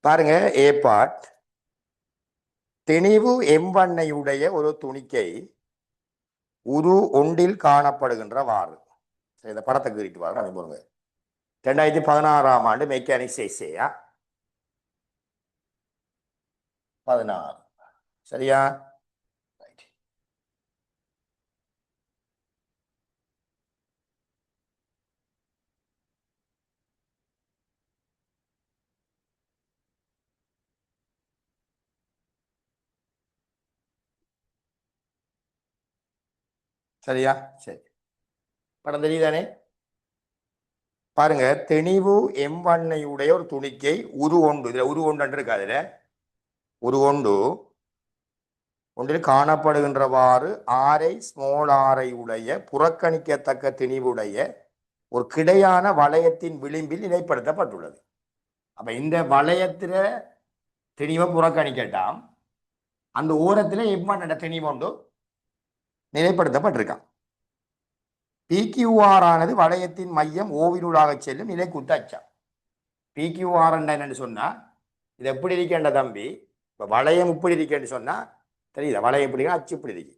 பாருங்க, ஏ பார்ட். திணிவு எம்பண்ணையுடைய ஒரு துணிக்கை உரு ஒன்றில் காணப்படுகின்றவாறு. இந்த படத்தை கீறிட்டு வாங்க போங்க. 2016ஆம் ஆண்டு மெக்கானிக்ஸ் எஸ்ஏயா 16. சரியா? சரியா? சரி, படம் தெரியுதானே? பாருங்க, திணிவு எம்பண்ணையுடைய ஒரு துணிக்கை உரு ஒன்று, இதுல உரு ஒன்று இருக்கு, அதுல உரு ஒன்று ஒன்றில் காணப்படுகின்றவாறு ஆரை ஸ்மால் ஆரை உடைய புறக்கணிக்கத்தக்க திணிவுடைய ஒரு கிடையான வளையத்தின் விளிம்பில் நிலைப்படுத்தப்பட்டுள்ளது. அப்ப இந்த வளையத்துல திணிவை புறக்கணிக்கட்டாம், அந்த ஓரத்துல எம்மண்ண திணிவொண்டு நிலைப்படுத்தப்பட்டிருக்கான். PQR ஆனது வளையத்தின் மையம் ஓவினூடாக செல்லும் நிலைக்குத்து அச்சம். PQR என்னன்னு சொன்னா, இது எப்படி இருக்கேண்ட தம்பி, இப்ப வளையம் இப்படி இருக்கேன்னு சொன்னா தெரியுதா? வளையம் எப்படி அச்சு இப்படி இருக்கு,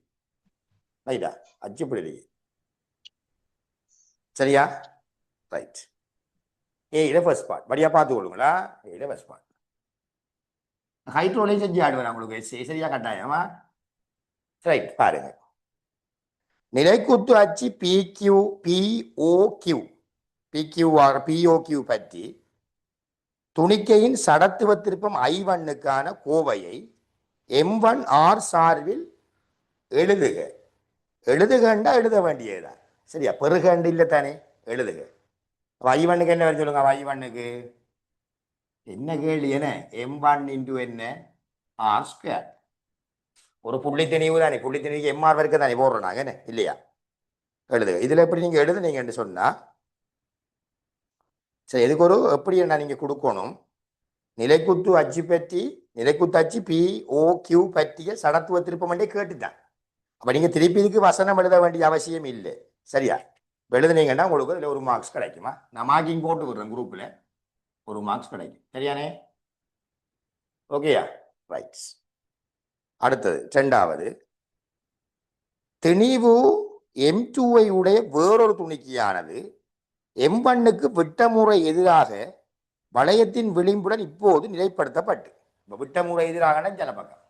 ரைட்டா? அச்சு இப்படி இருக்கு, சரியா? ரைட். இத ஃபர்ஸ்ட் பார்ட் வழியா பார்த்து கொள்ளுங்களா. இத ஃபர்ஸ்ட் பார்ட் ஹைட்ரோலையும் செஞ்சு ஆடுவேன் உங்களுக்கு, சரியா? கட்டாயமா. ரைட். பாருங்க, நிலைக்குத்து அச்சு POQ பற்றி துணிக்கையின் சடத்துவ திருப்பம் I1க்கான கோவையை M1R சார்பில் எழுதுக. எழுதுகண்டா எழுத வேண்டியதுதான், சரியா? பெருகண்டு இல்லை தானே, எழுதுக. I1க்கு என்ன வரும் சொல்லுங்க? I1க்கு என்ன கேள்வி? என்ன M1 இன்டு என்ன R ஸ்கொயர். ஒரு புள்ளி திணிவு தானே, புள்ளி திணிவுக்கு MR வரைக்கும் தானே போடுறோம் நாங்க, என்ன இல்லையா? எழுதுக. இதுல எப்படி நீங்க எழுதுனீங்கன்னு சொன்னா, சரி, எதுக்கு ஒரு எப்படி என்ன நீங்க கொடுக்கணும்? நிலைக்குத்து அச்சு பற்றி, நிலைக்குத்து அச்சு POQ பற்றிய சடத்துவ திருப்பம் கேட்டுட்டான். அப்ப நீங்க திருப்பி இதுக்கு வசனம் எழுத வேண்டிய அவசியம் இல்லை, சரியா? எழுதுனீங்கன்னா உங்களுக்கு இதுல ஒரு மார்க்ஸ் கிடைக்குமா? நான் மார்க்கிங் போட்டு விடுறேன் குரூப்ல, ஒரு மார்க்ஸ் கிடைக்கும், சரியானே? ஓகேயா? ரைட். அடுத்தது இரண்டாவது, திணிவு M2 உடைய வேறொரு துணிக்கையானது M1க்கு விட்டமுறை எதிராக வளையத்தின் விளிம்புடன் இப்போது நிலைப்படுத்தப்பட்டு, விட்டமுறை எதிராக இஞ்சால பக்கம்,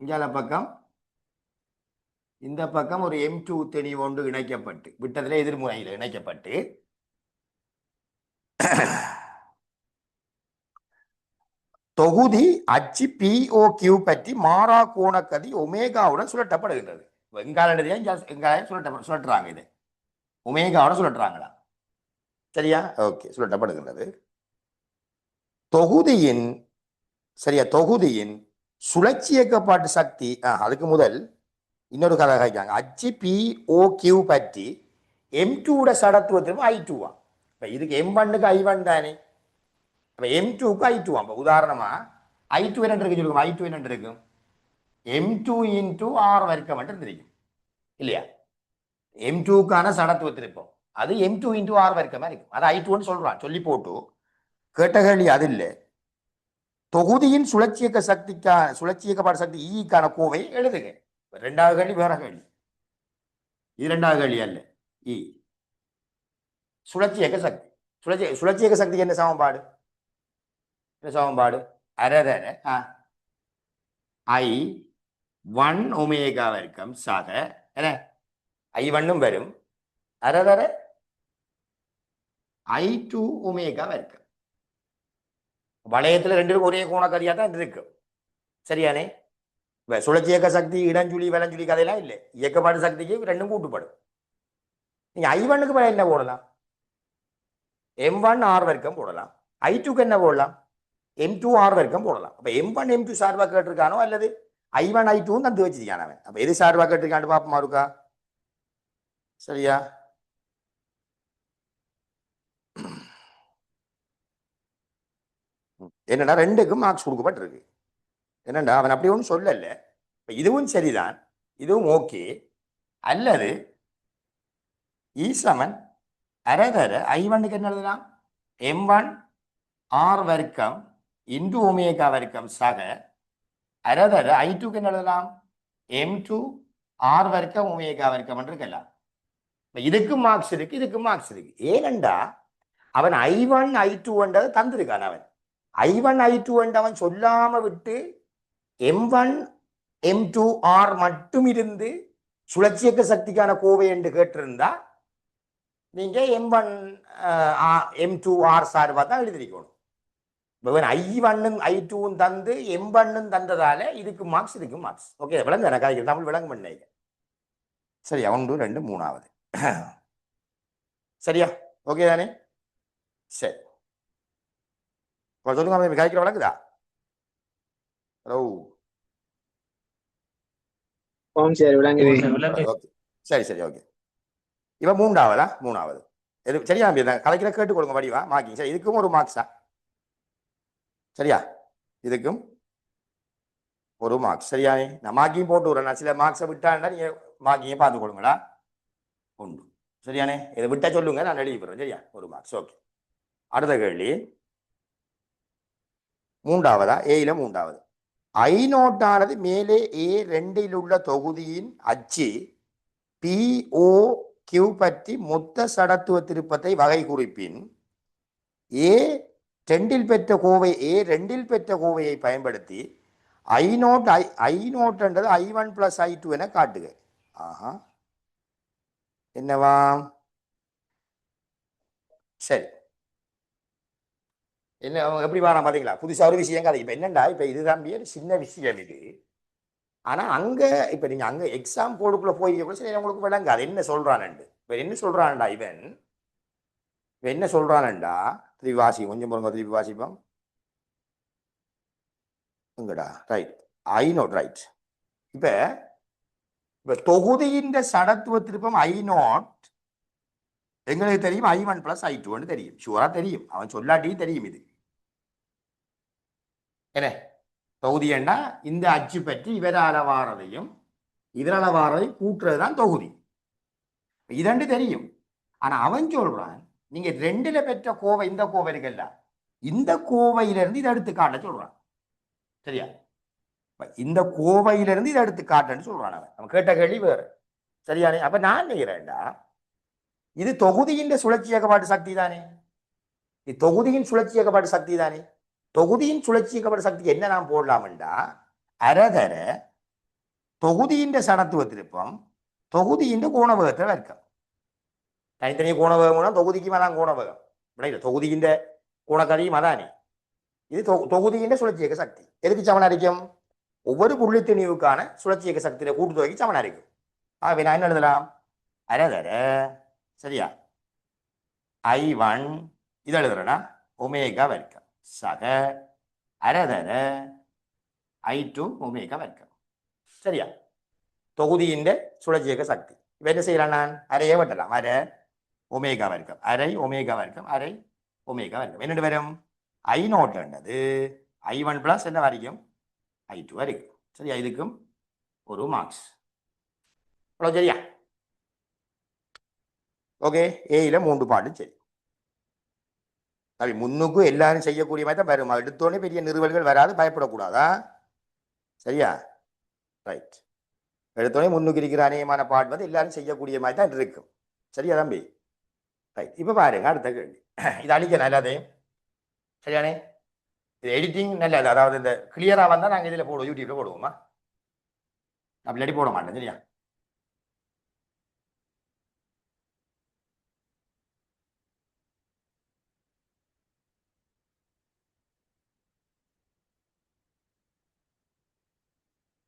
இஞ்சால பக்கம், இந்த பக்கம் ஒரு M2 திணிவு ஒன்று இணைக்கப்பட்டு, விட்டத்துல எதிர்முறையில் இணைக்கப்பட்டு தொகுதி அச்சு POQ பற்றி மாறா கோணக்கதி ஒமேகாவுடன் சுழற்றப்படுகின்றது. வெங்காயம் சுழற்றுறாங்க, இது ஒமேகாவுடன் சுழற்றுறாங்களா, சரியா? ஓகே, சுழற்றப்படுகின்றது. தொகுதியின், சரியா, தொகுதியின் சுழற்சி இயக்கப்பாட்டு சக்தி. அதுக்கு முதல் இன்னொரு கதை கேட்காங்க. அச்சு POQ பற்றி M2 சடத்துவத்திலும் I2. இப்ப இதுக்கு M1க்கு I1 தானே, M2க்கு I2. உதாரணமா I2 என்ன இருக்கு சொல்லுங்க? I2 என்ன இருக்கும்? M2 இன்டு R வர்க்கம் இருக்கும், இல்லையா? M2க்கான சடத்துவ திருப்பம் அது M2 இன்டு R வர்க்கமா இருக்கும். அது I2ன்னு சொல்றான், சொல்லி போட்டு கேட்டகழி அது இல்லை. தொகுதியின் சுழற்சி இயக்கப்பாடு சக்தி ஈக்கான கோவை எழுதுக. இரண்டாவது கேள்வி வேற கேள்வி, இது இரண்டாவது கேள்வி அல்ல. சுழற்சி இயக்க சக்தி, சுழற்சி இயக்க சக்திக்கு என்ன சமன்பாடு? சமன்பாடு அரதர I1 ஒமேகா வர்க்கம் சக என்ன I1 வரும் அரதர I2 ஒமேகா வர்க்கம். வளையத்துல ரெண்டு ஒரே கோணக்கதியா தான் இருக்கு, சரியானே? சுழற்சி இயக்க சக்தி இடஞ்சுழி வலஞ்சுழி கதையெல்லாம் இல்லை, இயக்கப்பாடு சக்திக்கு ரெண்டும் கூட்டுப்படும். நீங்க I1க்கு மேல என்ன போடலாம்? M1 R வர்க்கம் போடலாம். I2க்கு என்ன போடலாம்? M2 R வர்க்கம் போடலாம். அப்ப M1 M2 சார்பா கேட்டிருக்கானோ அல்லது I1 I2 தந்து வச்சிருக்கான் அவன். அப்ப எது சார்பா கேட்டிருக்கான்னு பாப்போமா இருக்கா, சரியா? என்னன்னா ரெண்டுக்கும் மார்க்ஸ் கொடுக்கப்பட்டிருக்கு. என்னண்டா அவன் அப்படி ஒன்றும் சொல்லல. இதுவும் சரிதான், இதுவும் ஓகே. அல்லது E = அரைதர I1க்கு என்ன எழுதலாம்? M1 R வர்க்கம் இன்டு ஒமேகா வர்க்கம் சக அரைதர I2க்கு என்ன எழுதலாம்? M2 R வர்க்கம் ஒமேகா வர்க்கம் என்று இருக்கலாம். இதுக்கு மார்க்ஸ் இருக்கு, இதுக்கு மார்க்ஸ் இருக்கு. ஏனெண்டா அவன் I1 I2 என்றதை தந்திருக்கான். அவன் I1 I2 என்று அவன் சொல்லாம விட்டு M1 M2 R மட்டும் இருந்து சுழற்சியக்க சக்திக்கான கோவை என்று கேட்டிருந்தா நீங்க M1 M2 R சார்பா தான் எழுதிருக்கணும். I1 I2 தந்து M1 தந்ததால இதுக்கு மார்க்ஸ், இதுக்கு மார்க்ஸ். ஓகே, விளங்க எனக்கு தமிழ் விளங்க பண்ணீங்க. சரியா? 1 2 3வது. சரியா? ஓகே தானே? சரி, சொல்லுங்க. காய்க்கிற விளங்குதா? ஹலோ, சரி சரி, ஓகே. இவ மூணாவது இது சரியா? கலைக்கிற கேட்டுக்கொள்ளுங்க வடிவா மார்க்கிங். சரி, இதுக்கும் ஒரு மார்க்ஸா? சரியா? இதுக்கும் ஒரு மார்க்ஸ். சரியா? நான் மார்க்கிங் போட்டு விடுறேன். நான் சில மார்க்ஸை விட்டாண்டா நீங்க மார்க்கிங்கை பார்த்து கொடுங்களா உண்டு. சரியானே? இதை விட்டா சொல்லுங்க, நான் எழுதி போடுறேன். சரியா? ஒரு மார்க்ஸ். ஓகே. அடுத்த கேள்வி மூன்றாவதா? ஏயில மூன்றாவது. I0 மேலே A2 உள்ள தொகுதியின் அச்சு POQ பற்றி மொத்த சடத்துவ திருப்பத்தை வகை குறிப்பின் A2 பெற்ற கோவையை பயன்படுத்தி I0 என்றது I1 + I2 என காட்டுக. ஆஹா, என்னவா? சரி, என்ன எப்படி வாரம் பாத்தீங்களா? புதுசா ஒரு விஷயம் கதை. இப்ப என்னண்டா, இப்ப இதுதான் சின்ன விஷயம் இது. ஆனா அங்க இப்ப நீங்க அங்க எக்ஸாம் போர்டுக்குள்ள போய் சரி உங்களுக்கு விளங்க அது என்ன சொல்றான்ண்டு. இப்ப என்ன சொல்றான்டா இவன், என்ன சொல்றான்டா, திருப்பி வாசி கொஞ்சம் போங்க, திருப்பி வாசிப்போம். எங்கடா? Right, I0 right. இப்ப தொகுதியின் சடத்துவ திருப்பம் I0 எங்களுக்கு தெரியும். I1 + I2 தெரியும், ஷுவரா தெரியும். அவன் சொல்லாட்டியும் தெரியும். இது என்ன தொகுதி? ஏண்டா இந்த அச்சு பற்றி இவரால வாரதையும் இதனால வாரதையும் கூட்டுறதுதான் தொகுதி. இதண்டு தெரியும். ஆனா அவன் சொல்றான், நீங்க 2ல பெற்ற கோவை, இந்த கோவை இருக்குல்ல, இந்த கோவையிலிருந்து இதை எடுத்து காட்ட சொல்றான். சரியா? இந்த கோவையிலிருந்து இதை எடுத்து காட்டுன்னு சொல்றான் அவன் கேட்ட கேள்வி வேறு. சரியானே? அப்ப நான் நினைக்கிறேன்டா, இது தொகுதியின் சுழற்சி இயக்கப்பாட்டு சக்தி தானே. இது தொகுதியின் சுழற்சி இயக்கப்பாட்டு சக்தி தானே. தொகுதியின் சுழற்சி இயக்கப்பாட்டு சக்தி என்ன நாம் போடலாம்டா, அரதர தொகுதியின் சடத்துவ திருப்பம் தொகுதியின் கோணவேகத்தை வர்க்கம். தனித்தனி கோணவேகம் தொகுதிக்கு மேலாம் கோணவேகம் விடையில தொகுதியின் கோணக்கதியும் அதானே. இது தொகுதியின் சுழற்சி இயக்க சக்தி எதுக்கு சமன் அடிக்கும்? ஒவ்வொரு புள்ளி திணிவுக்கான சுழற்சி இயக்க சக்தியில கூட்டுத்தொகைக்கு சமன் அடிக்கும். ஆகவே நான் என்ன எழுதலாம்? அரதர, சரியா, I1 இது எழுதுறேன்னா ஒமேகா வர்க்கம் சக அரதர I2 ஒமேகா வர்க்கம். சரியா? தொகுதியின் சுழற்சி இயக்க சக்தி. இப்ப என்ன செய்யலாம்? நான் அரையே வெட்டலாம். அரை ஒமேகா வர்க்கம், அரை ஒமேகா வர்க்கம், அரை ஒமேகா வர்க்கம். என்னென்று வரும்? I0 என்றது I1 + என்ன வரைக்கும் I2 வரைக்கும். சரியா? இதுக்கும் ஒரு மார்க்ஸ். அவ்வளோ. சரியா? ஓகே. ஏயில 3 பாட்டு. சரி, அப்படி முன்னுக்கு எல்லாரும் செய்யக்கூடிய மாதிரி தான் வரும். எடுத்தோடனே பெரிய நிறுவல்கள் வராது, பயப்படக்கூடாதா? சரியா? ரைட். எடுத்தோடனே முன்னுக்கு இருக்கிற அநேகமான பாட்டு வந்து எல்லாரும் செய்யக்கூடிய மாதிரி தான் இருக்கும். சரியா தம்பி? ரைட். இப்ப பாருங்க அடுத்த கேள்வி. இது அழிக்க நல்லாதையும். சரியானே? இது எடிட்டிங் நல்லது. அதாவது இந்த கிளியரா வந்தா நாங்க இதுல போடுவோம், யூடியூப்ல போடுவோமா? அப்படி போட மாட்டேன். சரியா?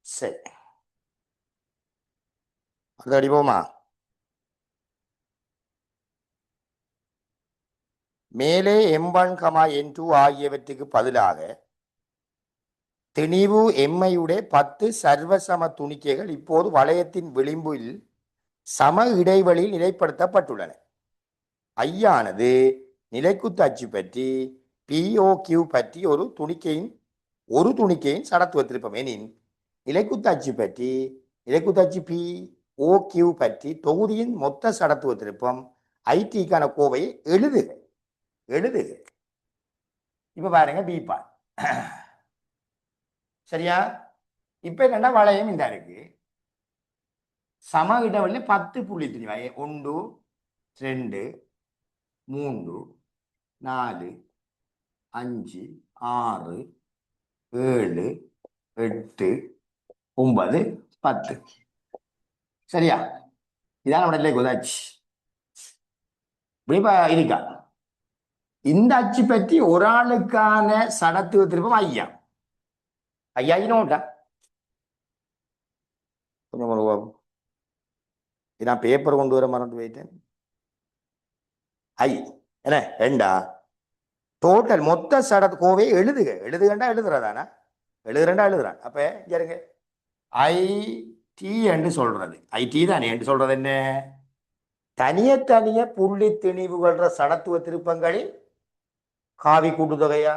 சரி, அது அடிப்போமா? மேலே M1, N2 ஆகியவற்றுக்கு பதிலாக திணிவு எம்மையுடைய 10 சர்வசம துணிக்கைகள் இப்போது வளையத்தின் விளிம்பில் சம இடைவெளியில் நிலைப்படுத்தப்பட்டுள்ளன. ஐயானது நிலைக்குத்து அச்சு பற்றி POQ பற்றி ஒரு துணிக்கையின் சடத்துவ திருப்பம் எனின் நிலைக்குத்து அச்சு POQ பற்றி தொகுதியின் மொத்த சடத்துவ திருப்பம் ஐடிக்கான கோவை எழுதுக எழுதுக. இப்ப பாருங்க பி பார்ட். சரியா? இப்ப என்னன்னா வளையம் இந்த இருக்கு. சம இடைவெளி 10.3 1 2 3 4 5 6 7 8 9 10. சரியா? இதான் நம்ம இடத்துல உதாச்சு. இருக்கா? இந்த அச்சு பற்றி ஒரு ஆளுக்கான சடத்துவ திருப்பம் ஐயா. ஐயா நோட்டா கொஞ்சம் நான் பேப்பர் கொண்டு வர மறந்து போயிட்டேன். ஐ என்ன ரெண்டா டோட்டல் மொத்த சடத்து கோவை எழுதுக. எழுதுகண்டா எழுதுறதானா? எழுதுறா எழுதுறான். அப்ப இங்க ஐ டி என்று சொல்றது ஐடி தானே என்று சொல்றது என்ன? தனிய தனிய புள்ளி திணிவுகள்ற சடத்துவ திருப்பங்களில் காவி கூட்டுத்தொகையா,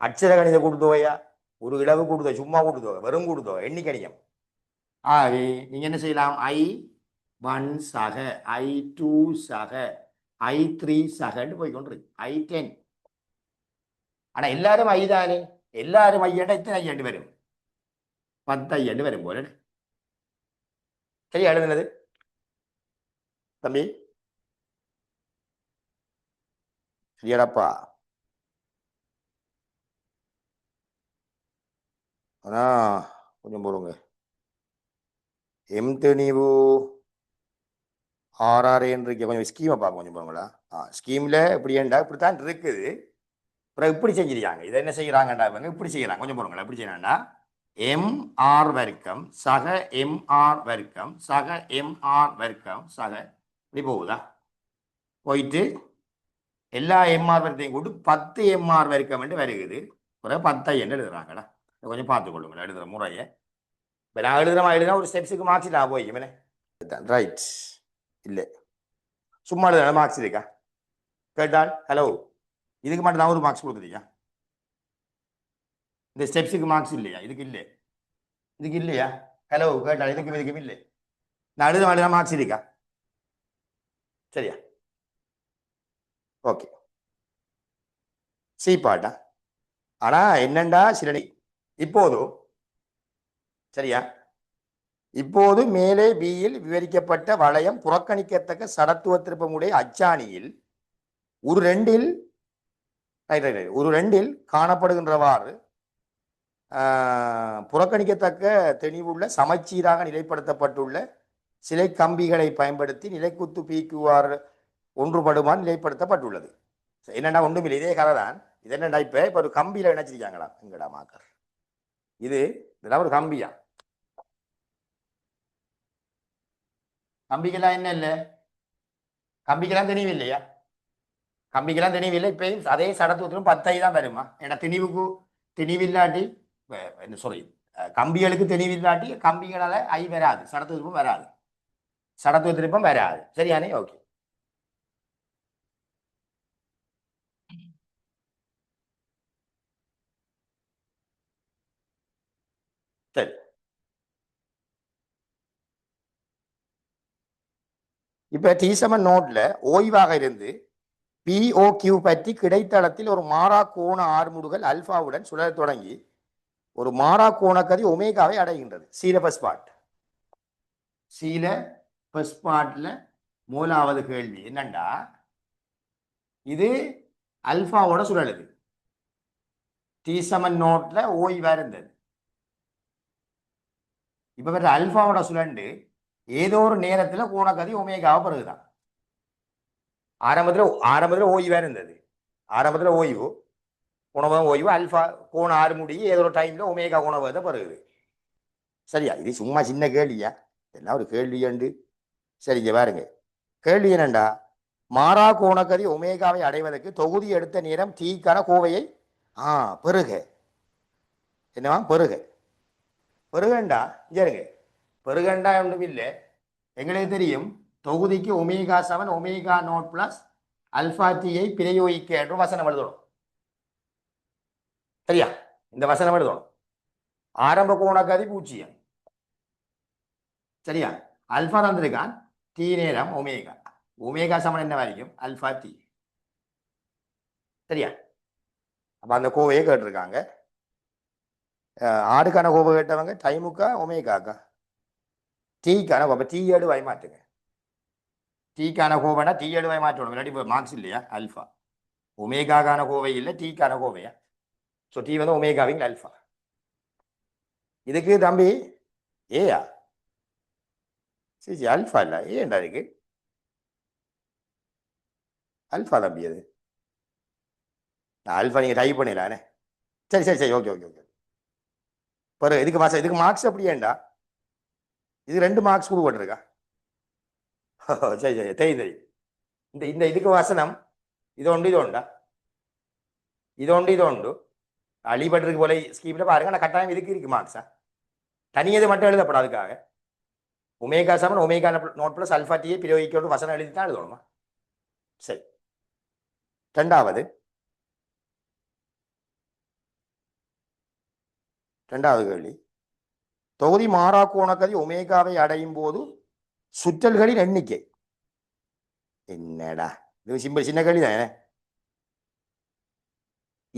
அச்சர கணித கூட்டுத்தொகையா, ஒரு இளவு கூட்டுத்தொகை, சும்மா கூட்டுத்தொகை, வெறும் கூட்டுத்தொகை, எண்ணிக்கணியம். ஆகவே நீங்க என்ன செய்யலாம்? I1 சக, I2 சக, I3 சகன்னு போய்கொண்டிருக்கு. I10. ஆனா எல்லாரும் ஐ தானே. எல்லாரும் ஐயண்டா இத்தனை ஐயண்டு வரும். 10 ஐயண்டு வரும் போல. சரியா எழுதுனது தம்பி? சரியாடாப்பா? ஆனா கொஞ்சம் போடுங்க. எம் தெளிவு ஆர்ஆர்ஏன்னு இருக்க கொஞ்சம் ஸ்கீமை பார்க்க கொஞ்சம் போங்களா? ஸ்கீம்ல இப்படி ஏண்டா இப்படித்தான் இருக்குது. அப்புறம் இப்படி செஞ்சிருக்காங்க. இதை என்ன செய்யறாங்கடா இவங்க இப்படி செய்யறாங்க. கொஞ்சம் போடுங்களா? எப்படி செய்யறாங்கடா? எம்ஆர் வர்க்கம் சக எம்ஆர் வர்க்கம் சக எம்ஆர் வர்க்கம் சக இப்படி போகுதா? போயிட்டு எல்லா எம்ஆர் வர்க்கத்தையும் கூட்டு 10 எம்ஆர் வர்க்கம் என்று வருகுது. ஒரு 10 என்று எழுதுறாங்கடா. கொஞ்சம் பார்த்துக்கொள்ளுங்களா எழுதுற முறையை. இப்போ நான் எழுதுனா ஒரு ஸ்டெப்ஸுக்கு மார்க்ஸ் நான் போய் ரைட் இல்லை சும்மா எழுதுற மார்க்ஸ் இருக்கா? கேட்டால் ஹலோ இதுக்கு மட்டும் தான் ஒரு மார்க்ஸ் கொடுக்குறீங்க. இந்த ஸ்டெப்ஸுக்கு மார்க்ஸ் இல்லையா? இதுக்கு இல்லை, இதுக்கு இல்லையா? ஹலோ கேட்டால் இதுக்கும் இல்லை. நான் எழுத மார்க்ஸ் இருக்கா? சரியா? ஓகே. சி பாட்டா? ஆனா என்னண்டா சில இப்போது சரியா? இப்போது மேலே பியில் விவரிக்கப்பட்ட வளையம் புறக்கணிக்கத்தக்க சடத்துவ திருப்பமுடைய அச்சாணியில் ஒரு ரெண்டில் காணப்படுகின்றவாறு புறக்கணிக்கத்தக்க தெளிவுள்ள சமச்சீராக நிலைப்படுத்தப்பட்டுள்ள சிலை கம்பிகளை பயன்படுத்தி நிலைக்குத்து பிக்யூஆர் ஒன்றுபடுமாறு நிலைப்படுத்தப்பட்டுள்ளது. என்னடா ஒன்றுமில்லை, இதே கதை தான். இது என்னடா இப்ப ஒரு கம்பியில இணைச்சிருக்காங்களா? எங்கடா மாக்கர் இது? இதெல்லாம் ஒரு கம்பியா? கம்பிக்கெல்லாம் என்ன இல்லை? கம்பிக்கெல்லாம் தெளிவு இல்லையா? கம்பிக்கெல்லாம் தெளிவு இல்லை. இப்பயும் அதே சடத்துவத்திலும் 10 தான் வருமா? ஏன்னா தெளிவில்லாட்டி என்ன சொல்லி கம்பிகளுக்கு தெளிவில்லாட்டி கம்பிகளால ஐ வராது, சடத்துவ திருப்பம் வராது, சடத்துவ திருப்பம் வராது. சரியானே? ஓகே. சரி, இப்ப டீசமன் நோட்ல ஓய்வாக இருந்து பிஓக்யூ பற்றி கிடைத்தளத்தில் ஒரு மாறா கோண ஆர்முடுகள் அல்பாவுடன் சுழல தொடங்கி ஒரு மாறா கோணக்கதி ஒமேகாவை அடைகின்றது. சீல பஸ்பாட்ல மூலாவது கேள்வி என்னண்டா, இது அல்பாவோட சுழலுது. டீசமன் நோட்ல ஓய்வா இருந்தது. இப்ப அல்பாவோட சுழண்டு ஏதோ ஒரு நேரத்துல கோணக்கதி ஒமேகாவை பிறகுதான். ஆரம்பத்துல ஓய்வா இருந்தது. ஆரம்பத்துல ஓய்வு உணவகம் ஓய்வு அல்பா கோண 6 முடிய ஏதோ ஒரு டைம்ல ஒமேகா உணவகத்தை பிறகுது. சரியா? இது சும்மா சின்ன கேள்வியா? எல்லாம் ஒரு கேள்வி உண்டு. சரிங்க பாருங்க. கேள்வி என்னண்டா, மாறா கோணக்கதி ஒமேகாவை அடைவதற்கு தொகுதி எடுத்த நேரம் தீக்கான கோவையை பெருக என்னவா பெருகண்டா இங்க பெருகண்டா ஒன்றும் இல்லை. எங்களுக்கு தெரியும் தொகுதிக்கு omega 7 omega not plus alpha டியை பிரயோகிக்க என்று வசனம் எழுதணும். சரியா? இந்த வசனம் எழுதணும். ஆரம்ப கோணக்கதி 0. சரியா? அல்பா தந்திருக்கான் டி நேரம் ஒமேகா. ஒமேகா சமன் என்ன வரைக்கும் அல்ஃபா டி. சரியா? அப்ப அந்த கோவையை கேட்டிருக்காங்க. ஆடுக்கான கோவை கேட்டவங்க டைமுக்கா ஒமேகாக்கா? டீக்கான கோவை. டீ ஏடு வாய் மாட்டுங்க. டீக்கான கோவைனா டீ ஏடு வாய் மாற்றணும். இல்லாட்டி இப்போ மார்க்ஸ் இல்லையா அல்ஃபா. ஒமேகாக்கான கோவை இல்லை, டீக்கான கோவையா? ஸோ டீ வந்து ஒமேகாவின் அல்ஃபா. இதுக்கு தம்பி ஏயா? சரி அல்ஃபா இல்லை ஏன்டா இருக்கு அல்ஃபா தம்பி. அது அல்ஃபா நீங்கள் டைப் பண்ணிடலானே. சரி சரி சரி ஓகே ஓகே ஓகே. பிறகு இதுக்கு மார்க்ஸ் அப்படியேண்டா? இது 2 மார்க்ஸ் கொடுக்கப்பட்டிருக்கா? சரி சரி தெரியும் தெரியும். இந்த இந்த இதுக்கு வசனம் இது உண்டு இது உண்டா? இது உண்டு இது உண்டு. அழிபட்டிருக்கு போல ஸ்கீம்ல பாருங்க. ஆனால் கட்டாயம் இதுக்கு இருக்கு மார்க்ஸா? தனியது மட்டும் எழுதப்படும். அதுக்காக ஒமேகா சமன் ஒமேகா நோட் பிளஸ் அல்ஃபா டியை பிரயோகிக்கொண்டு வசனம் எழுதி தான் எழுதணுமா? சரி. ரெண்டாவது கேள்வி. தொகுதி மாறா கோணக்கதி ஒமேகாவை அடையும் போது சுற்றல்களின் எண்ணிக்கை என்னடா? இது சிம்பிள் சின்ன கேள்வி தானே.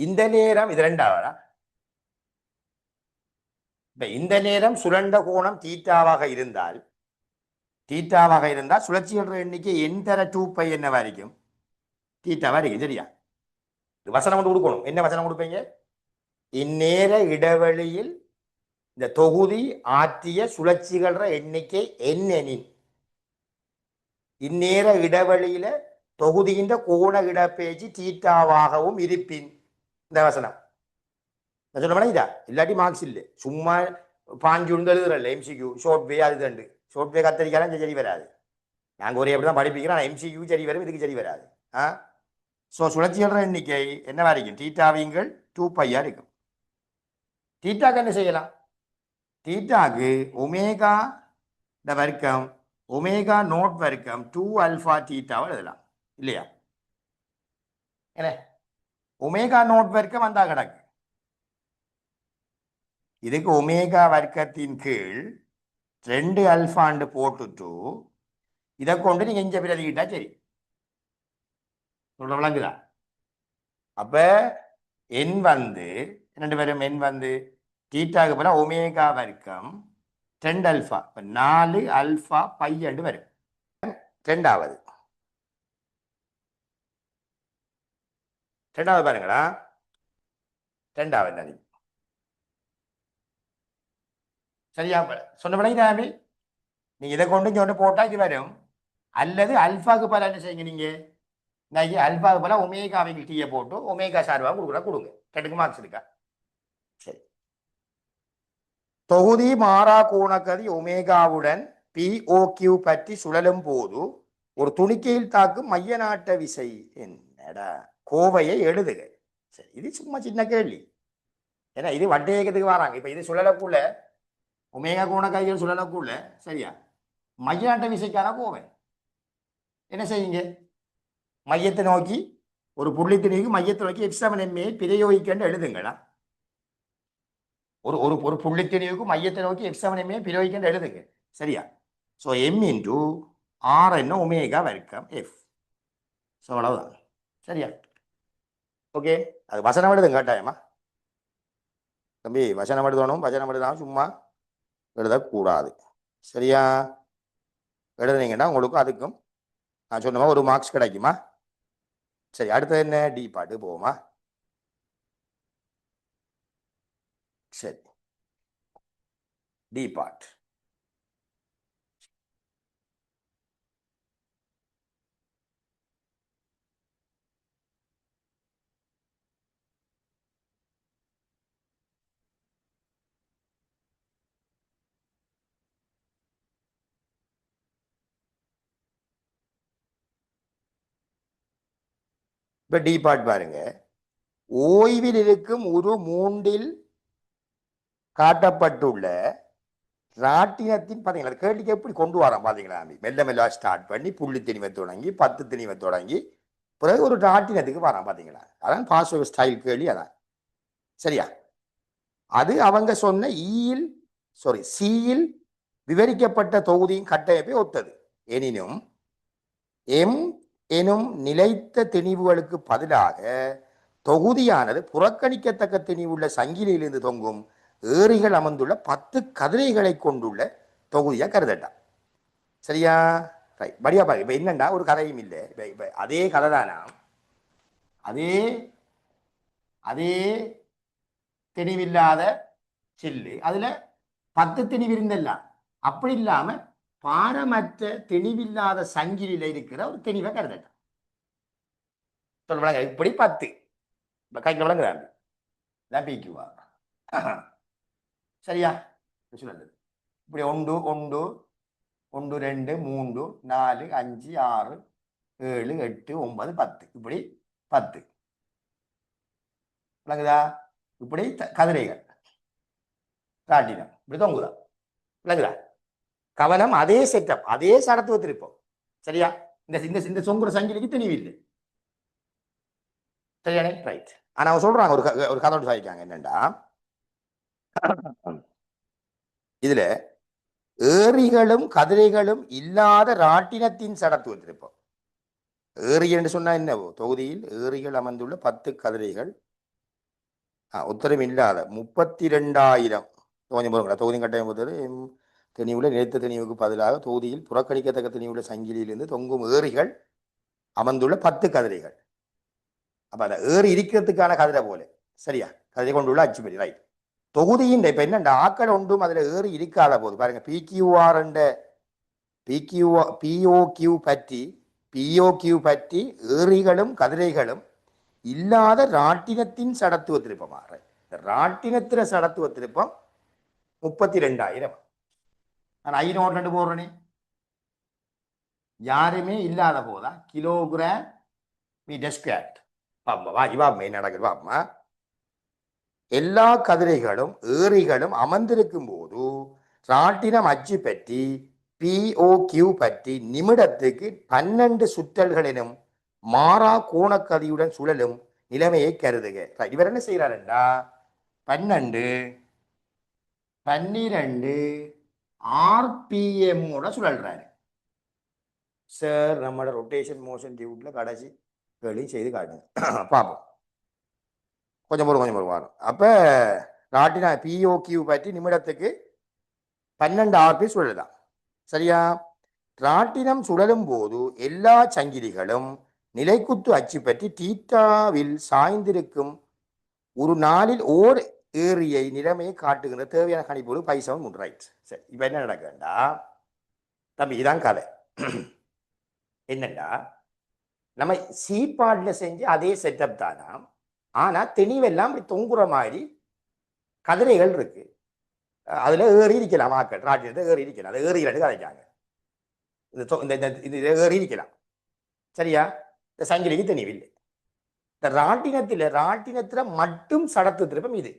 இந்த நேரம் இது ரெண்டாவதா? இந்த நேரம் சுரண்ட கோணம் தீட்டாவாக இருந்தால் சுழற்சிகள் எண்ணிக்கை என் தர 2π என்ன வரைக்கும் தீட்டாவா இருக்கும். சரியா? இது வசனம் கொண்டு கொடுக்கணும். என்ன வசனம் கொடுப்பீங்க? இந்நேர இடைவெளியில் இந்த தொகுதி ஆற்றிய சுழற்சிகள் எண்ணிக்கை என்னெனின் இந்நேர இடைவெளியில தொகுதியின் கோண இடப்பெயர்ச்சி தீட்டாவாகவும் இருப்பின். இந்த வசனம் சொல்ல இதா இல்லாட்டி மார்க்ஸ் இல்லை. சும்மா பாஞ்சு உண்டு எழுதுறல்ல எம்சிக்யூ ஷோர்ட் வே. அது தண்டு ஷோர்ட் வே கத்தரிக்காலாம் சரி வராது. நாங்கள் ஒரே அப்படிதான் படிப்பிக்கிறோம். ஆனால் எம்சிக்யூ சரி வரும், இதுக்கு சரி வராது. ஸோ சுழற்சிகள் எண்ணிக்கை என்னவா இருக்கும்? தீட்டாவிங்கள் 2π இருக்கும். தீட்டாக்கு என்ன செய்யலாம்? தீட்டாக்கு ஒமேகா வர்க்கம் ஒமேகா நோட் வர்க்கம் 2 அல்ஃபா தீட்டாவை எழுதலாம் இல்லையா? என்ன ஒமேகா நோட் வர்க்கம் வந்தா கிடக்கு. இதுக்கு ஒமேகா வர்க்கத்தின் கீழ் 2 அல்ஃபாண்டு போட்டுட்டு இதை கொண்டு நீங்க இங்க பிரதிக்கிட்டா சரி. சொல்ற விளங்குதா? அப்ப என் வந்து 2 பேரும் என் வந்து தீட்டாக்கு போல ஒமேகா வர்க்கம் 2 அல்ஃபா 4 அல்ஃபா பை என்று வரும். ரெண்டாவது பாருங்களா. ரெண்டாவது சரியா சொன்ன விளங்கி நீங்க இதை கொண்டு இங்க போட்டா இது வரும். அல்லது அல்ஃபாக்கு பல என்ன செய்யுங்க நீங்க அல்ஃபாக்கு பல ஒமேகாவை டீயை போட்டு ஒமேகா சார்பாக கொடுங்க. 2 மார்க்ஸ் இருக்கா? சரி. தொகுதி மாறா கோணக்கதி ஒமேகாவுடன் POQ பற்றி சுழலும் போது ஒரு துணிக்கையில் தாக்கும் மைய நாட்ட விசை என்னடா? கோவையை எழுதுக. சரி, இது சும்மா சின்ன கேள்வி. ஏன்னா இது வட்டேகத்துக்கு வராங்க. இப்ப இது சுழலக்குள்ள ஒமேகா கோணக்கதிகள் சுழலக்குள்ள சரியா மைய நாட்ட விசைக்கான கோவை என்ன செய்யுங்க? மையத்தை நோக்கி ஒரு புள்ளித்திணிக்கு மையத்தை நோக்கி F7MA பிரயோகிக்கன்னு எழுதுங்களா? ஒரு புள்ளித்திணிவுக்கு மையத்தை நோக்கி F7MA பிரயோகிக்கன்னு எழுதுங்க. சரியா? ஸோ M இன்டு R என்ன ஒமேகா வர்க்கம் F. ஸோ அவ்வளவுதான். சரியா? ஓகே. அது வசனம் எழுதுங்க கட்டாயமா தம்பி. வசனம் எழுதணும். வசனம் எழுதாம சும்மா எழுதக்கூடாது. சரியா? எழுதுனீங்கன்னா உங்களுக்கும் அதுக்கும் நான் சொன்ன ஒரு மார்க்ஸ் கிடைக்குமா? சரி, அடுத்தது என்ன? டி பாட்டு போவோமா? சரி, டி பார்ட். இப்ப டி பார்ட் பாருங்க. ஓய்வில் இருக்கும் ஒரு மூன்றில் காட்டப்பட்டுள்ள ராட்டினத்தின் பாத்தீங்களா கேள்விக்கு எப்படி கொண்டு வரோம் பாத்தீங்களா? மெல்ல மெல்ல ஸ்டார்ட் பண்ணி புள்ளி திணிவை தொடங்கி 10 திணிவை தொடங்கி பிறகு ஒரு ராட்டினத்துக்கு வரான் பாத்தீங்களா? அதான் பாஸ்வேர்ட் ஸ்டைல் கேள்வி. அதான் சரியா? அது அவங்க சொன்ன சியில் விவரிக்கப்பட்ட தொகுதியின் கட்டமைப்பை ஒத்தது. எனினும் எம் எனும் நிலைத்த திணிவுகளுக்கு பதிலாக தொகுதியானது புறக்கணிக்கத்தக்க திணிவுள்ள சங்கிலியிலிருந்து தொங்கும் ஏரிகள் அமர்ந்துள்ள 10 கதிரைகளை கொண்டுள்ள தொகுதியா கருதட்டான். சரியா? படியா பாரு. இப்ப என்னண்டா ஒரு கதையும் இல்லை. இப்ப அதே கதை தானா, அதே அதே திணிவில்லாத சில்லு, அதுல 10 திணிவு இருந்தெல்லாம் அப்படி இல்லாம பாரமற்ற தெளிவில்லாத சங்கிலியில இருக்கிற ஒரு தெளிவை கருதட்டான். சொல்லுவாங்க இப்படி 10 கைக்கு விளங்குறாங்க பிக்குவா. சரியா? சொல்லுது இப்படி 1 1 1 2 3 4 5 6 7 8 9 10 இப்படி 10 விளங்குதா? இப்படி கதிரைகள் காட்டினம் இப்படி தொங்குதா? விளங்குதா? கவனம் அதே செட்டப், அதே சடத்துவ திருப்பம். சரியா? இந்த சொங்குற சங்கிலிக்கு தெளிவு இல்லை. சரியானே? ரைட். ஆனா அவங்க சொல்றாங்க ஒரு கதை சாதிக்காங்க என்னண்டா, இதுல ஏரிகளும் கதிரைகளும் இல்லாத ராட்டினத்தின் சடத்துவ திருப்பம். ஏரி என்று சொன்னா என்னவோ, தொகுதியில் ஏரிகள் அமர்ந்துள்ள 10 கதிரைகள் உத்தரவு இல்லாத 32,000 தொகுதி கட்டாயம் பொறுத்தது தெளிவுள்ள நிலைத்த தெளிவுக்கு பதிலாக தொகுதியில் புறக்கணிக்கத்தக்க தெளிவுள்ள சங்கிலியிலிருந்து தொங்கும் ஏரிகள் அமர்ந்துள்ள 10 கதிரைகள். அப்ப அந்த ஏரி இருக்கிறதுக்கான கதிரை போல. சரியா? கதிரை கொண்டுள்ள அச்சுப்படி. ரைட். தொகுதியின் இப்ப என்னண்டா ஆக்கள் ஒன்றும் அதுல ஏறி இருக்காத போது பாருங்க, பிஓக்யூ பற்றி ஏரிகளும் கதிரைகளும் இல்லாத ராட்டினத்தின் சடத்துவ திருப்பமாக. ராட்டினத்தின சடத்துவ திருப்பம் 32,000. நான் 5 நோட்டு போடுறேனே, யாருமே இல்லாத போதா கிலோகிராம் மீட்டர் ஸ்கொயர். நடக்குது பாப்பா. எல்லா கதிரைகளும் ஏரிகளும் அமர்ந்திருக்கும் போது ராட்டினம் அச்சு பற்றி பிஓக்யூ பற்றி நிமிடத்துக்கு 12 சுற்றல்கள் எனும் மாறா கோணக்கதியுடன் சுழலும் நிலைமையை கருதுக. இவர் என்ன செய்யறாருண்டா 12 RPM சுழல்றாரு. சார் நம்மளோட ரொட்டேஷன் மோஷன் டியூட்ல கடைசி கேள்வி செய்து காட்டுங்க பார்ப்போம். கொஞ்சம் வரும். அப்ப ராட்டினா பிஓக்யூ பற்றி நிமிடத்துக்கு 12 RP சுழலுதான். சரியா? ராட்டினம் சுழலும் போது எல்லா சங்கிலிகளும் நிலைக்குத்து அச்சு பற்றி தீட்டாவில் சாய்ந்திருக்கும் ஒரு நாளில் ஓர் ஏரியை நிலைமையை காட்டுகின்ற தேவையான கணிப்போடு பைசவன் 3. ரைட். சரி, இப்ப என்ன நடக்குதுண்டா தம்பி, இதான் கதை. என்னண்டா நம்ம சீப்பாட்ல செஞ்சு அதே செட்டப் தானா, ஆனா தெளிவெல்லாம் தொங்குற மாதிரி கதிரைகள் இருக்கு. அதுல ஏறி இருக்கலாம், ஆக்கள் ராட்டினத்தை ஏறி இருக்கலாம். அதை ஏறிட்டு கதைக்காங்க. இது ஏறி இருக்கலாம். சரியா? இந்த சங்கிலிக்கு தெளிவில்லை. இந்த ராட்டினத்துல மட்டும் சடத்து திருப்பம் இது.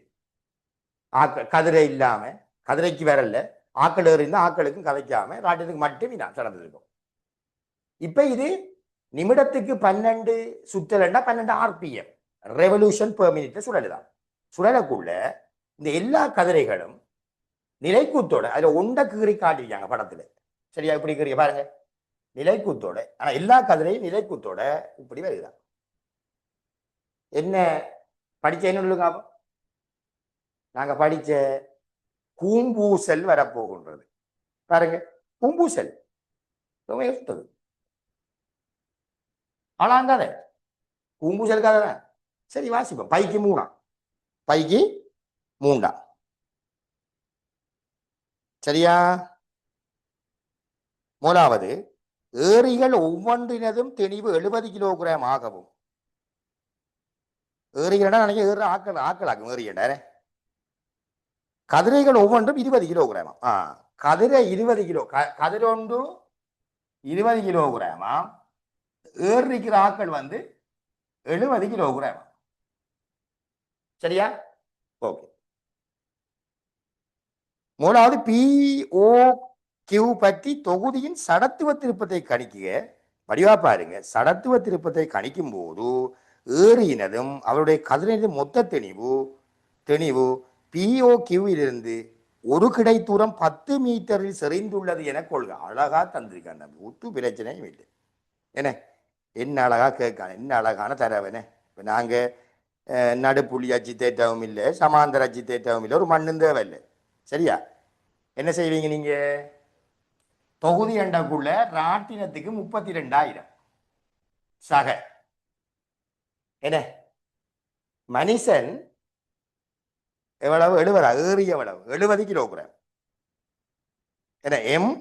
கதிரை இல்லாம, கதிரைக்கு வரல, ஆக்கள் ஏறினா ஆக்களுக்கும் கதைக்காம ராட்டினத்துக்கு மட்டும் இதான் சடத்து திருப்பம். இப்ப இது நிமிடத்துக்கு 12 சுற்றலண்டா 12 RPM ரெவல்யூஷன் பெர் மினிட் சுழலுதான். சுழலக்குள்ள இந்த எல்லா கதிரைகளும் நிலைக்கூத்தோட அதுல ஒண்ட கீறி காட்டிருக்காங்க படத்துல. சரியா? இப்படி கீறிய பாருங்க, நிலைக்கூத்தோட. ஆனா எல்லா கதிரையும் நிலைக்கூத்தோட இப்படி வருதான். என்ன படிச்ச என்ன நாங்க படிச்ச கூம்பூசல் வரப்போகின்றது. பாருங்க, கூம்பூசல் ஆளாங்காத கூம்பூசல் கதை தான். சரி, வாசிப்போம். பைக்கு மூண்டா. சரியா? மூணாவது, ஏரிகள் ஒவ்வொன்றினதும் தெளிவு 70 கிலோகிராம் ஆகவும். ஏரிகள் நினைக்க ஏற ஆக்களாக்கும் ஏறியண்ட. கதிரைகள் ஒவ்வொன்றும் 20 கிலோகிராமா. கதிரை 20 கிலோ, கதிரை ஒன்று 20 கிலோகிராமா. ஏறிக்கிற ஆக்கள் 70 கிலோகிராம். சரியா? ஓகே. மூணாவது, பிஓக்யூ பற்றி தொகுதியின் சடத்துவ திருப்பத்தை கணிக்க. வடிவா பாருங்க, சடத்துவ திருப்பத்தை கணிக்கும் போது ஏறியினதும் அவருடைய கதிரினதும் மொத்த தெளிவு பிஓக்யூவிலிருந்து ஒரு கிடை தூரம் 10 மீட்டரில் செறிந்துள்ளது என கொள்க. அழகா தந்திருக்காங்க, ஒட்டு பிரச்சனையும் இல்லை. என்ன என்ன அழகா கேட்கான என்ன அழகான தரவனே இப்போ நாங்கள் நடுப்புள்ளி அச்சு தேட்டவும் இல்லை சமாந்தர அச்சு தேட்டவும் இல்லை ஒரு மண்ணும் தேவையில்லை சரியா என்ன செய்வீங்க நீங்க தொகுதி அண்டக்குள்ள ராட்டினத்துக்கு 32,000 சக என்ன மனுஷன் எவ்வளவு 70 ஏறிய எவ்வளவு 70 கிலோகிராம் என்ன எம்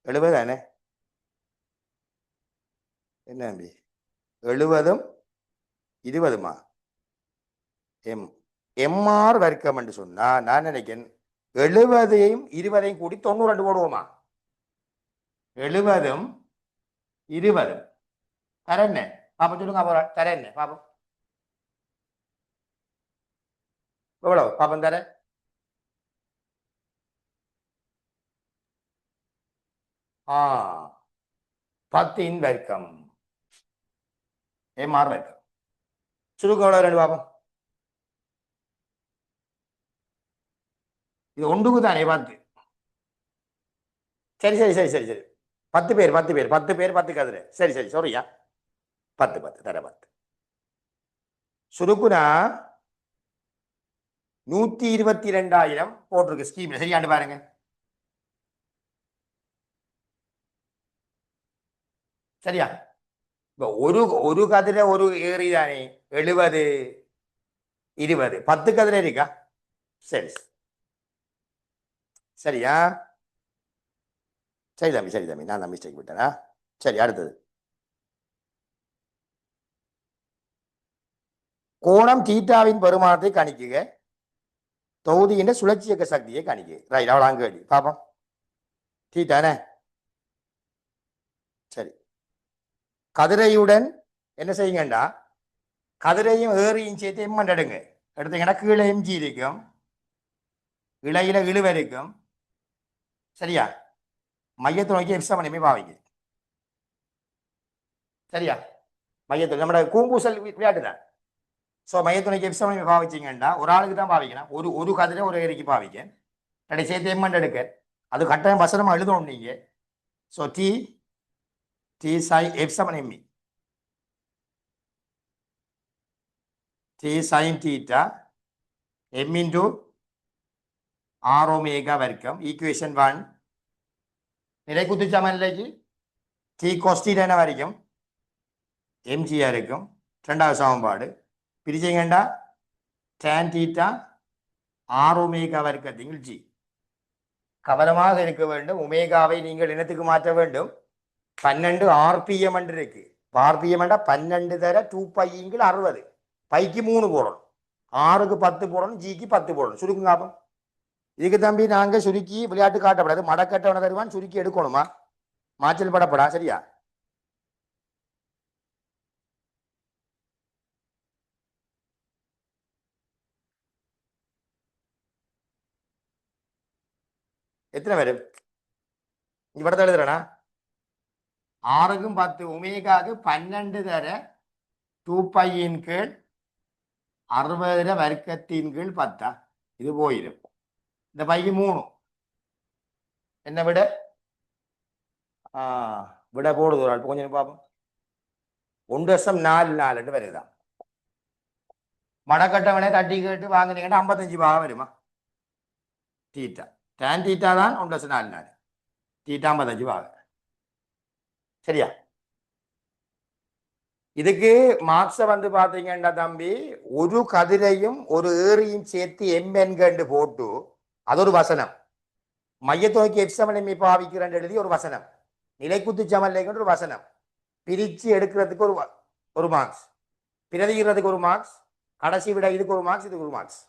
70 தானே என்ன 70ம் 20மா எம் எம்ஆர் வர்க்கம் என்று சொன்னா நான் நினைக்கிறேன் 70ஐயும் 20ஐயும் கூடி 92 போடுவோமா 70ம் 20ம் தரேன் பாப்பா சொல்லுங்க தரேன் பாப்போம் எவ்வளவு பாப்பம் தரேன் ஆ 10 வர்க்கம் எம்ஆர் வர்க்கம் சுருக்கம் எவ்வளவு ரெண்டு பாப்போம் இது ஒன்றுக்கு தானே 10 சரி சரி சரி சரி சரி 10 பேர் 10 பேர் 10 பேர் 10 கதிரை சரி சரி சொல்றியா 10 10 தர 10 சுருக்குனா 122,000 போட்டிருக்கு ஸ்கீம்ல சரியாண்டு பாருங்க சரியா இப்ப ஒரு கதிரை ஒரு ஏறி தானே 70 20 10 கதிரை இருக்கா சரி சரியா சரி தம்பி நான் தான் மிஸ்டேக் விட்டேனா சரி அடுத்தது கோணம் தீட்டாவின் பெருமானத்தை கணிக்குக தொகுதியின் சுழற்சி இயக்க சக்தியை கணிக்கு ரைட் அவ்வளோ அங்கே பாப்போம் தீட்டானே சரி கதிரையுடன் என்ன செய்யுங்கண்டா கதிரையும் ஏறியும் சேர்த்து எம்மன் எடுங்க எடுத்தீங்கன்னா கீழே எம்ஜி இருக்கும் இளையில இழுவ இருக்கும் சரியா மையத்தை நோக்கி எப்சமனையுமே பாவிக்கு சரியா மையத்தில் நம்ம கூம்பூசல் விளையாட்டு தான் ஸோ மையத்தை நோக்கி எப்சமனையுமே பாவிச்சிங்கன்னா ஒரு ஆளுக்கு தான் பாவிக்கணும் ஒரு கதிரை ஒரு ஏரிக்கு பாவிக்க ரெண்டு சேர்த்து எம்மன் எடுக்க அது கட்டாயம் வசனமா எழுதணும் நீங்க ஸோ டி சை எப்சமன் எம்மி d sine theta m into r omega வர்க்கம் ஈக்குவேஷன் 1 நிலை குத்துச்சமன்லைக்கு டி கோஸ்டீட் என்ன வரைக்கும் எம்ஜிஆ இருக்கும் ரெண்டாவது சமன்பாடு பிரிச்சிங்கண்டா டேன் தீட்டா ஆர் ஒமேகா வர்க்கத்தின் ஜி கவனமாக இருக்க வேண்டும் ஒமேகாவை நீங்கள் இனத்துக்கு மாற்ற வேண்டும் 12 ஆர்பிஎம் என்று இருக்கு ஆர்பிஎம் 12 தர 2π 60 பைக்கு 3 போடணும் ஆறுக்கு 10 போடணும் ஜிக்கு 10 போடணும் சுருக்குங்க ஆகும் இதுக்கு தம்பி நாங்க சுருக்கி விளையாட்டு காட்டப்படாது மடக்கட்டவனை தருவான் சுருக்கி எடுக்கணுமா மாற்றல் படப்படா சரியா எத்தனை பேரு இங்க படத்தை எழுதுறனா ஆறுக்கும் 10 ஒமேகாவுக்கு 12 தர 2π கீழ் 60 வர்க்கத்தின் கீழ் 10 இது போயிடும் இந்த பைக்கு 3 என்ன விட விட போடுது ஒரு ஆள் கொஞ்சம் பார்ப்போம் 1.44 வருதான் மடக்கட்டவனே தட்டி கேட்டு வாங்கினீங்கன்னா 55 பாகம் வருமா தீட்டா டேன் தீட்டா தான் 1.44 தீட்டா 55 பாகம் சரியா இதுக்கு மார்க்ஸை வந்து பாத்தீங்கன்னா தம்பி ஒரு கதிரையும் ஒரு ஏரியும் சேர்த்து எம்என்கண்டு போட்டு அது ஒரு வசனம் மையத்தோக்கி எப்சமனை பாவிக்கிறேன் எழுதி ஒரு வசனம் நிலைக்குத்து சமன்லைக்கு ஒரு வசனம் பிரிச்சு எடுக்கிறதுக்கு ஒரு மார்க்ஸ் பிரதிகிறதுக்கு ஒரு மார்க்ஸ் கடைசி விட இதுக்கு ஒரு மார்க்ஸ் இதுக்கு ஒரு மார்க்ஸ்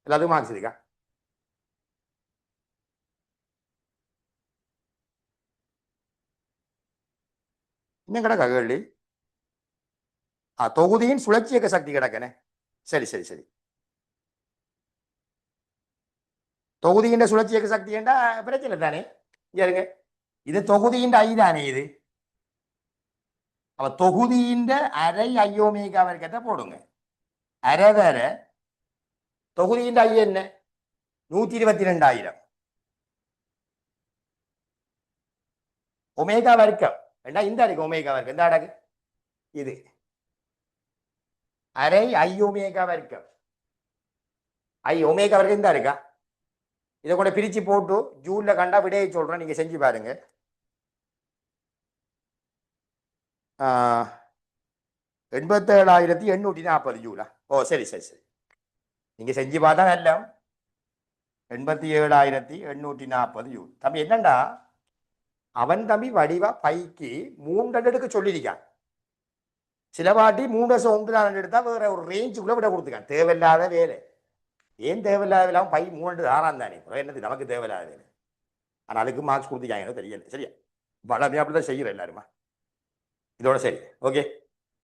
எல்லாத்துக்கும் மார்க்ஸ் இருக்கா இன்னும் கிடக்கா கேள்வி தொகுதியின் சுழற்சி இயக்க சக்தி கிடக்கனே சரி சரி சரி தொகுதியின் சுழற்சி இயக்க சக்தி என்றா பிரச்சனை தானே இருங்க இது தொகுதியின் ஐ தானே இது அப்ப தொகுதியின் அரை ஐயோமேகா வர்க்கத்தை போடுங்க அரை வேற தொகுதியின் ஐ என்ன 122,000 ஒமேகா வர்க்கம் ஏண்டா இந்த இருக்கு ஒமேகா வர்க்கம் இந்த அடகு இது அரை ஐ ஒமேகா வர்க்கம் ஐ ஒமேகா வர்க்கம் இந்த இருக்கா இதை கூட பிரிச்சு போட்டு ஜூன்ல கண்டா விடையை சொல்றேன் நீங்க செஞ்சு பாருங்க 87,840 ஜூலா ஓ சரி சரி சரி நீங்க செஞ்சு பார்த்தா எல்லாம் 87,840 ஜூல் தம்பி என்னண்டா அவன் தம்பி வடிவா பைக்கு 3 எடுக்க சொல்லியிருக்கான் சில வாட்டி 3.9 எடுத்தா வேற ஒரு ரேஞ்சுக்குள்ள விட கொடுத்துருக்கான் தேவையில்லாத வேலை ஏன் தேவையில்லாத வேலை பை 3.6 தானே என்னது நமக்கு தேவையில்லாத வேலை ஆனால் அதுக்கு மார்க்ஸ் கொடுத்துருக்காங்க தெரியல சரியா வளமையா அப்படிதான் செய்யற எல்லாருமா இதோட சரி ஓகே